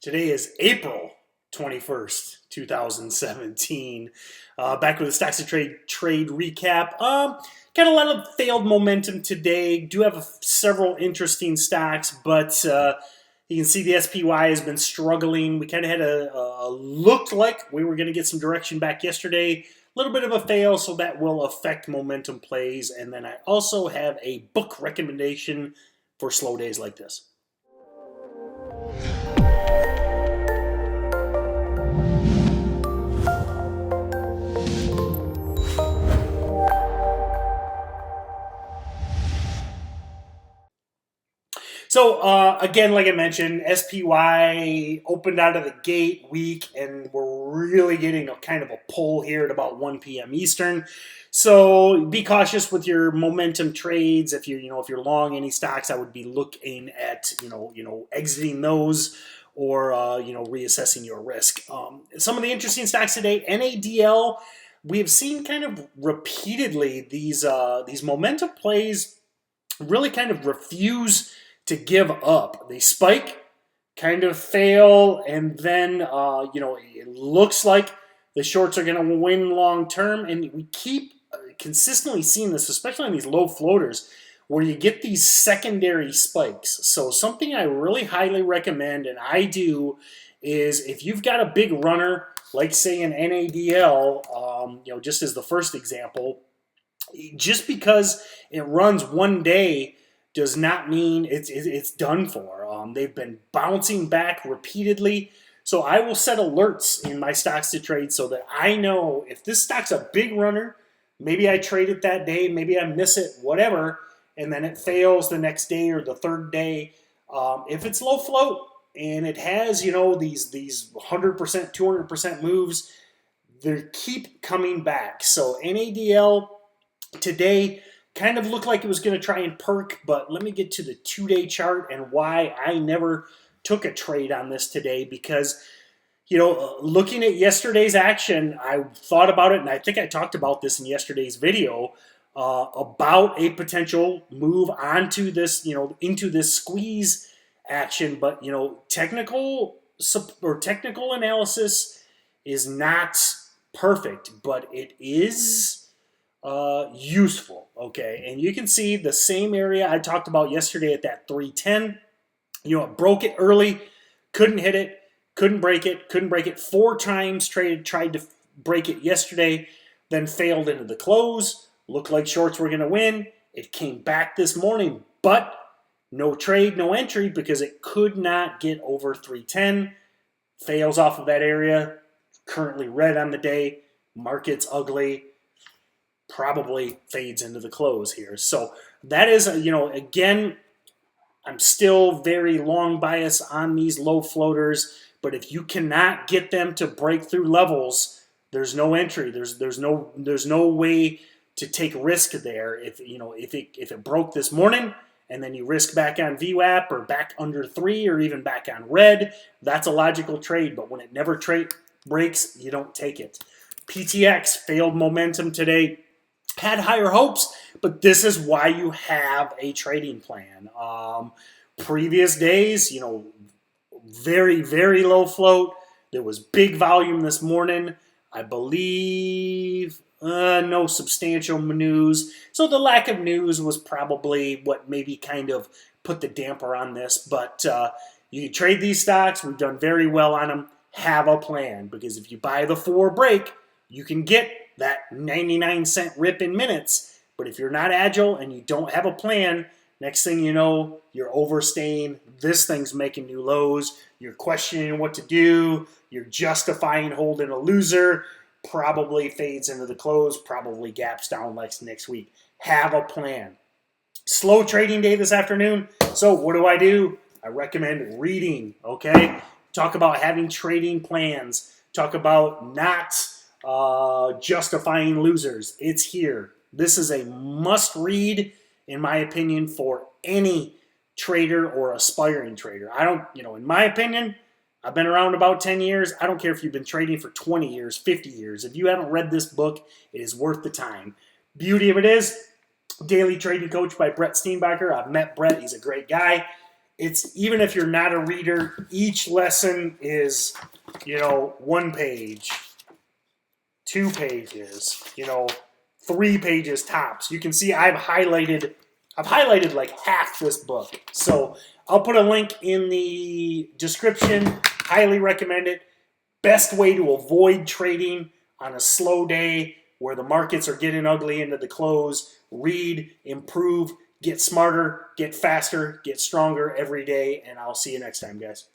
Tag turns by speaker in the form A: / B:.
A: Today is April 21st, 2017. Back with the StocksToTrade recap. Got a lot of failed momentum today. Do have several interesting stocks, but you can see the SPY has been struggling. We kind of had looked like we were going to get some direction back yesterday. A little bit of a fail, so that will affect momentum plays. And then I also have a book recommendation for slow days like this. So again, like I mentioned, SPY opened out of the gate weak, and we're really getting a kind of a pull here at about 1 p.m. Eastern. So be cautious with your momentum trades. If you're long any stocks, I would be looking at exiting those or reassessing your risk. Some of the interesting stocks today, NADL. We have seen kind of repeatedly these momentum plays really kind of refuse to give up. They spike, kind of fail, and then it looks like the shorts are going to win long term. And we keep consistently seeing this, especially on these low floaters, where you get these secondary spikes. So something I really highly recommend, and I do, is if you've got a big runner, like say an NADL, just as the first example, just because it runs one day does not mean it's done for. They've been bouncing back repeatedly. So I will set alerts in my stocks to trade so that I know if this stock's a big runner, maybe I trade it that day, maybe I miss it, whatever, and then it fails the next day or the third day. If it's low float and it has, these 100%, 200% moves, they keep coming back. So NADL today kind of looked like it was going to try and perk, but let me get to the 2-day chart and why I never took a trade on this today, because looking at yesterday's action, I thought about it, and I think I talked about this in yesterday's video about a potential move onto this, into this squeeze action. But technical analysis is not perfect, but it is useful. Okay, and you can see the same area I talked about yesterday at that 310. It broke it early, couldn't hit it, couldn't break it 4 times. Tried to break it yesterday, then failed into the close. Looked like shorts were going to win. It came back this morning, but no trade, no entry, because it could not get over 310. Fails off of that area. Currently red on the day. Market's ugly. Probably fades into the close here. So that is, again, I'm still very long bias on these low floaters, but if you cannot get them to break through levels, there's no entry. There's no way to take risk there. If it broke this morning and then you risk back on VWAP or back under 3 or even back on red, that's a logical trade. But when it never breaks, you don't take it. PTX failed momentum today. Had higher hopes, but this is why you have a trading plan. Previous days, very, very low float. There was big volume this morning. I believe no substantial news. So the lack of news was probably what maybe kind of put the damper on this. But you can trade these stocks. We've done very well on them. Have a plan, because if you buy the 4 break, you can get that 99-cent rip in minutes. But if you're not agile and you don't have a plan, next thing you know, you're overstaying. This thing's making new lows. You're questioning what to do. You're justifying holding a loser. Probably fades into the close. Probably gaps down like next week. Have a plan. Slow trading day this afternoon. So what do? I recommend reading, okay? Talk about having trading plans. Talk about not justifying losers. It's here. This is a must read, in my opinion, for any trader or aspiring trader. In my opinion, I've been around about 10 years. I don't care if you've been trading for 20 years, 50 years. If you haven't read this book, it is worth the time. Beauty of it is, Daily Trading Coach by Brett Steenbacher. I've met Brett. He's a great guy. it's even if you're not a reader, each lesson is, 1 page, 2 pages, 3 pages tops. You can see I've highlighted like half this book. So I'll put a link in the description. Highly recommend it. Best way to avoid trading on a slow day where the markets are getting ugly into the close. Read, improve, get smarter, get faster, get stronger every day, and I'll see you next time, guys.